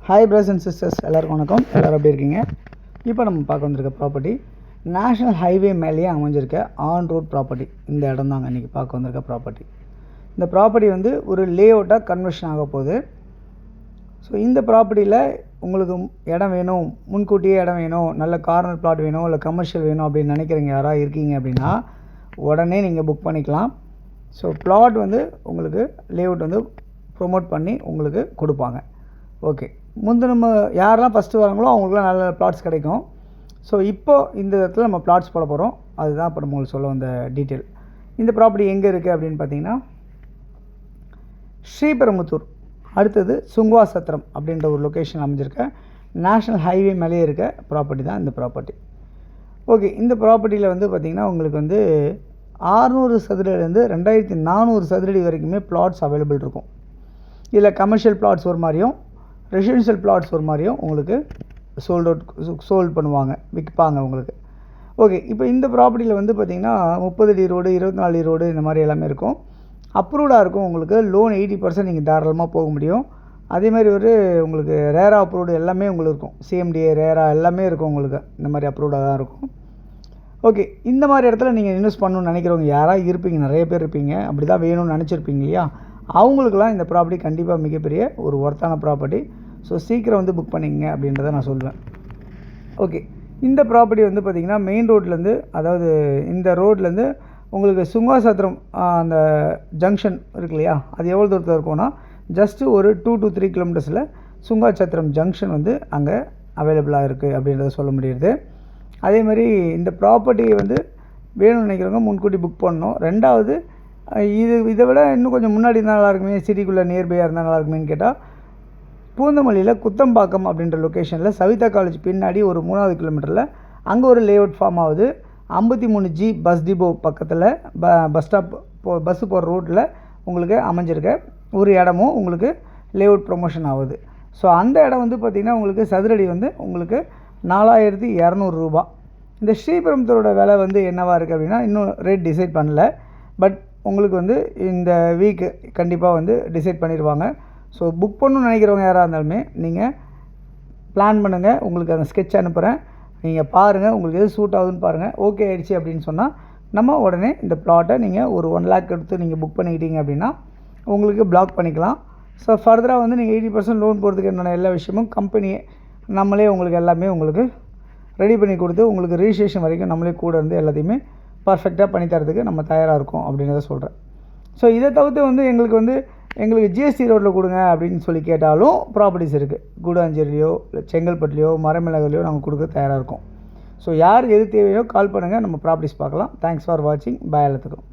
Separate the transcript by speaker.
Speaker 1: Hi brothers and sisters, எல்லாருக்கும் வணக்கம். எல்லோரும் எப்படி இருக்கீங்க? இப்போ நம்ம பார்க்க வந்திருக்க ப்ராப்பர்ட்டி நேஷ்னல் ஹைவே மேலேயே அமைஞ்சிருக்க ஆன் ரோட் ப்ராப்பர்ட்டி. இந்த இடம் தாங்க இன்றைக்கி பார்க்க வந்திருக்க ப்ராப்பர்ட்டி. இந்த ப்ராப்பர்ட்டி வந்து ஒரு லே அவுட்டாக கன்வர்ஷன் ஆக போகுது. ஸோ இந்த ப்ராப்பர்ட்டியில் உங்களுக்கு இடம் வேணும், முன்கூட்டியே இடம் வேணும், நல்ல கார்னர் பிளாட் வேணும், இல்லை கமர்ஷியல் வேணும் அப்படின்னு நினைக்கிறீங்க யாராவது இருக்கீங்க அப்படின்னா உடனே நீங்கள் புக் பண்ணிக்கலாம். ஸோ பிளாட் வந்து உங்களுக்கு லே அவுட் வந்து ப்ரொமோட் பண்ணி உங்களுக்கு கொடுப்பாங்க. ஓகே, நம்ம யாரெல்லாம் ஃபஸ்ட்டு வராங்களோ அவங்களுக்குலாம் நல்ல பிளாட்ஸ் கிடைக்கும். ஸோ இப்போது இந்த இடத்துல நம்ம பிளாட்ஸ் போட போகிறோம். அதுதான் இப்போ நம்ம உங்களுக்கு சொல்ல வந்த டீட்டெயில். இந்த ப்ராப்பர்ட்டி எங்கே இருக்குது அப்படின்னு பார்த்தீங்கன்னா ஸ்ரீபெரும்புத்தூர் அடுத்தது சுங்குவா சத்திரம் அப்படின்ற ஒரு லொக்கேஷன் அமைஞ்சிருக்க நேஷ்னல் ஹைவே மேலே இருக்க ப்ராப்பர்ட்டி தான் இந்த ப்ராப்பர்ட்டி. ஓகே, இந்த ப்ராப்பர்ட்டியில் வந்து பார்த்திங்கன்னா உங்களுக்கு வந்து 600 சதுரடிலேருந்து 2400 சதுரடி வரைக்குமே பிளாட்ஸ் அவைலபிள் இருக்கும். இதில் கமர்ஷியல் பிளாட்ஸ் ஒரு மாதிரியும் ரெசிடென்ஷியல் பிளாட்ஸ் ஒரு மாதிரியும் உங்களுக்கு சோல்ட் பண்ணுவாங்க, விற்பாங்க உங்களுக்கு. ஓகே, இப்போ இந்த ப்ராப்பர்ட்டியில் வந்து பார்த்திங்கன்னா 30 அடி ரோடு, 24 அடி ரோடு, இந்த மாதிரி எல்லாமே இருக்கும். அப்ரூவ்டாக இருக்கும். உங்களுக்கு லோன் 80% நீங்கள் தாராளமாக போக முடியும். அதேமாதிரி ஒரு உங்களுக்கு ரேரா அப்ரூவ்டு எல்லாமே உங்களுக்கு இருக்கும். சிஎம்டிஏ ரேரா எல்லாமே இருக்கும் உங்களுக்கு. இந்த மாதிரி அப்ரூவ்டாக தான் இருக்கும். ஓகே, இந்த மாதிரி இடத்துல நீங்கள் இன்வெஸ்ட் பண்ணணும்னு நினைக்கிறவங்க யாராவது இருப்பீங்க, நிறைய பேர் இருப்பீங்க, அப்படி தான் வேணும்னு நினச்சிருப்பீங்க இல்லையா? அவங்களுக்கெல்லாம் இந்த ப்ராப்பர்ட்டி கண்டிப்பாக மிகப்பெரிய ஒரு ஒர்த்தான ப்ராப்பர்ட்டி. ஸோ சீக்கிரம் வந்து புக் பண்ணிங்க அப்படின்றத நான் சொல்வேன். ஓகே, இந்த ப்ராப்பர்ட்டி வந்து பார்த்திங்கன்னா மெயின் ரோட்லேருந்து, அதாவது இந்த ரோட்லேருந்து உங்களுக்கு சுங்குவா சத்திரம் அந்த ஜங்ஷன் இருக்கு இல்லையா, அது எவ்வளோ தூரத்தில் இருக்கும்னா ஜஸ்ட்டு ஒரு 2 to 3 கிலோமீட்டர்ஸில் சுங்குவா சத்திரம் ஜங்ஷன் வந்து அங்கே அவைலபிளாக இருக்குது அப்படின்றத சொல்ல முடியுது. அதே மாதிரி இந்த ப்ராப்பர்ட்டியை வந்து வேணும்னு நினைக்கிறவங்க முன்கூட்டி புக் பண்ணணும். ரெண்டாவது, இதை விட இன்னும் கொஞ்சம் முன்னாடி இருந்தால் நல்லாயிருக்குமே, சிட்டிக்குள்ளே நியர்பையாக இருந்தால் நல்லாயிருக்குமேன்னு கேட்டால் பூந்தமல்லியில் குத்தம்பாக்கம் அப்படின்ற லொக்கேஷனில் சவிதா காலேஜ் பின்னாடி ஒரு 3வது கிலோமீட்டரில் அங்கே ஒரு லேஅவுட் ஃபார்ம் ஆகுது. 53G பஸ் டிப்போ பக்கத்தில் பஸ் ஸ்டாப் பஸ்ஸு போகிற ரோட்டில் உங்களுக்கு அமைஞ்சிருக்க ஒரு இடமும் உங்களுக்கு லேஅவுட் ப்ரொமோஷன் ஆகுது. ஸோ அந்த இடம் வந்து பார்த்திங்கன்னா உங்களுக்கு சதுரடி வந்து உங்களுக்கு 4200 ரூபா. இந்த ஸ்ரீபெரும்புத்தூரோட விலை வந்து என்னவாக இருக்குது அப்படின்னா இன்னும் ரேட் டிசைட் பண்ணல. பட் உங்களுக்கு வந்து இந்த வீக்கு கண்டிப்பாக வந்து டிசைட் பண்ணிடுவாங்க. ஸோ புக் பண்ணணும்னு நினைக்கிறவங்க யாராக இருந்தாலுமே நீங்கள் பிளான் பண்ணுங்கள். உங்களுக்கு அந்த ஸ்கெட்ச் அனுப்புகிறேன், நீங்கள் பாருங்கள், உங்களுக்கு எது சூட் ஆகுதுன்னு பாருங்கள். ஓகே ஆகிடுச்சி அப்படின்னு சொன்னால் நம்ம உடனே இந்த ப்ளாட்டை நீங்கள் ஒரு 1 lakh எடுத்து நீங்கள் புக் பண்ணிக்கிட்டீங்க அப்படின்னா உங்களுக்கு பிளாக் பண்ணிக்கலாம். ஸோ ஃபர்தராக வந்து நீங்கள் 80% லோன் போகிறதுக்கு என்னென்ன எல்லா விஷயமும் கம்பெனியே நம்மளே உங்களுக்கு எல்லாமே உங்களுக்கு ரெடி பண்ணி கொடுத்து உங்களுக்கு ரிஜிஸ்ட்ரேஷன் வரைக்கும் நம்மளே கூட இருந்து எல்லாத்தையுமே பர்ஃபெக்டாக பண்ணி தரதுக்கு நம்ம தயாராக இருக்கோம் அப்படின்றத சொல்கிறேன். ஸோ இதை தவிர்த்து வந்து எங்களுக்கு ஜிஎஸ்டி ரோட்டில் கொடுங்க அப்படின்னு சொல்லி கேட்டாலும் ப்ராப்பர்ட்டிஸ் இருக்குது. கூடாஞ்சேரிலையோ இல்லை செங்கல்பட்டுலையோ மரமிளகுலையோ நாங்கள் கொடுக்க தயாராக இருக்கோம். ஸோ யார் எது தேவையோ கால் பண்ணுங்கள், நம்ம ப்ராப்பர்ட்டிஸ் பார்க்கலாம். தேங்க்ஸ் ஃபார் வாட்சிங். பாய் எல்லாத்துக்கும்.